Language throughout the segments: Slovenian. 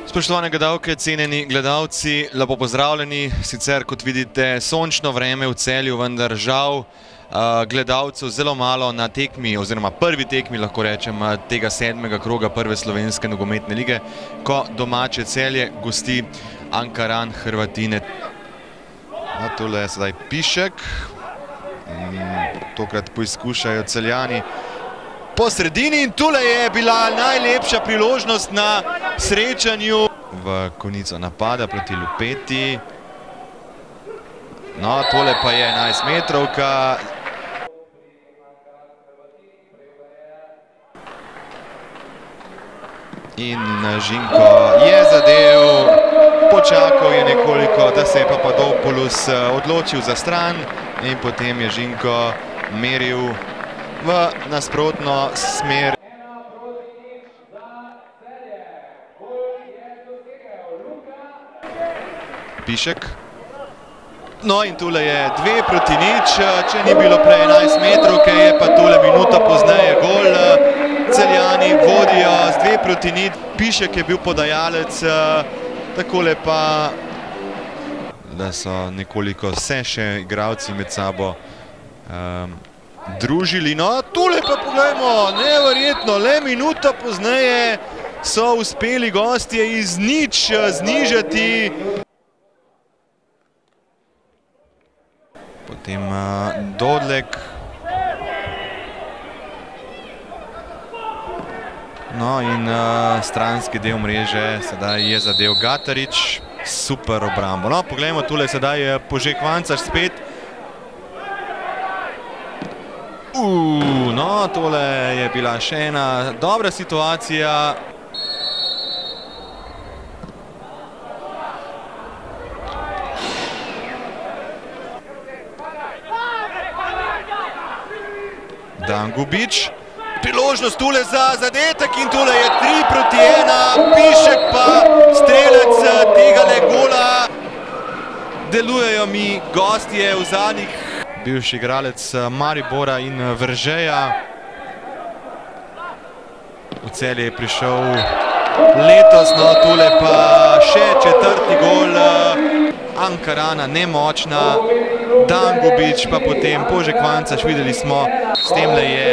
Spoštovane gledalke, cenjeni gledalci, lepo pozdravljeni. Sicer, kot vidite, sončno vreme v Celju, vendar žal gledalcev zelo malo na tekmi, oziroma prvi tekmi, lahko rečem, tega 7. kroga prve slovenske nogometne lige, ko domače Celje gosti Ankaran Hrvatine. Tole je sedaj Pišek. Tokrat poizkušajo Celjani po sredini in tule je bila najlepša priložnost na srečanju v konico napada proti Lupeti. No, tole pa je 11-metrovka. In Žinko je zadel, počakal je nekoliko, da se je Papadopoulos odločil za stran in potem je Žinko meril v nasprotno smer. Pišek. No in tule je 2-0, če ni bilo prej 11 metrovke, je pa tule minuta pozneje gol. Celjani vodijo z 2-0. Pišek je bil podajalec, takole pa, da so nekoliko se še igralci med sabo družili. No, tule pa pogledajmo, neverjetno, le minuta pozneje so uspeli gostje iz nič znižati. Potem Dodlek. No in stranski del mreže sedaj je zadel Gatarič. Super obrambo. No, pogledajmo, tule sedaj je Požek Vancaš spet. No, tole je bila še ena dobra situacija. Dangubič. Priložnost tule za zadetek in tule je 3-1. Pišek pa strelec tegale gola. Delujejo mi gostje v zadnjih. Bivši igralec Maribora in Veržeja. V Celje je prišel letos, no tule pa še 4. gol Ankarana, nemočna. Dangubič pa potem Požek Vancaš, videli smo, s temle je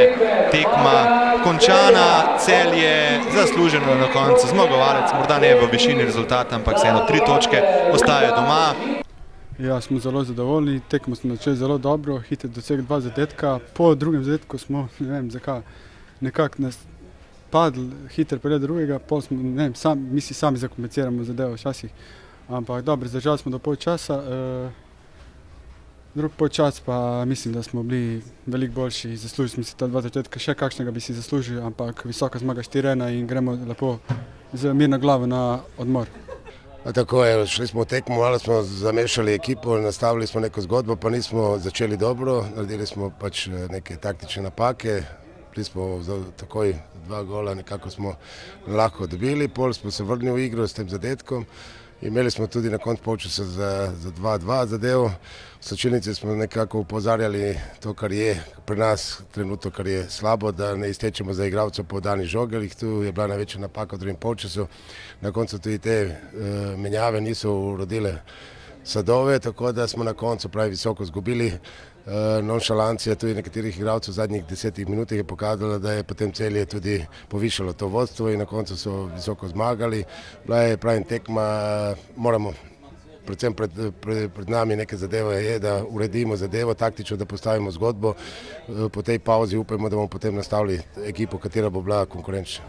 tekma končana. Celje zasluženo na koncu zmagovalec, morda ne v višini rezultata, ampak vseeno 3 točke ostajajo doma. Ja, smo zelo zadovoljni, tekmo smo začeli zelo dobro, Hiter dosegel 2 zadetka. Po drugem zadetku smo, ne vem zakaj, nekako nas padli, Hiter prije drugega, pol smo, ne vem, mi si sami zakompliciramo zadevo včasih. Ampak dobro, zdržali smo do polčasa. Drug polčas pa mislim, da smo bili veliko boljši, zaslužili smo si ta 2 začetka, še kakšnega bi si zaslužili, ampak visoka zmaga 4-1 in gremo lepo z mirno glavo na odmor. Tako je, šli smo v tekmo, malo smo zamešali ekipo, nastavili smo neko zgodbo, pa nismo začeli dobro, naredili smo pač neke taktične napake, bili smo takoj 2 gola, nekako smo lahko dobili, pol smo se vrnili v igro s tem zadetkom. Imeli smo tudi na koncu polčasa za 2-2 zadev. V slačilnici smo nekako upozarjali to, kar je pri nas trenutno, kar je slabo, da ne iztečemo za igralcev po danih žogeljih. Tu je bila največja napaka v drugem polčasu. Na koncu tudi te menjave niso urodile sadove, tako da smo na koncu pravi visoko izgubili. Nonšalancija tudi nekaterih igralcev v zadnjih 10 minutah je pokazala, da je potem Celje tudi povišalo to vodstvo in na koncu so visoko zmagali. Bila je pravi tekma, moramo predvsem pred nami neke zadeve je, da uredimo zadevo taktično, da postavimo zgodbo. Po tej pauzi upajmo, da bomo potem nastavili ekipo, katera bo bila konkurenčna.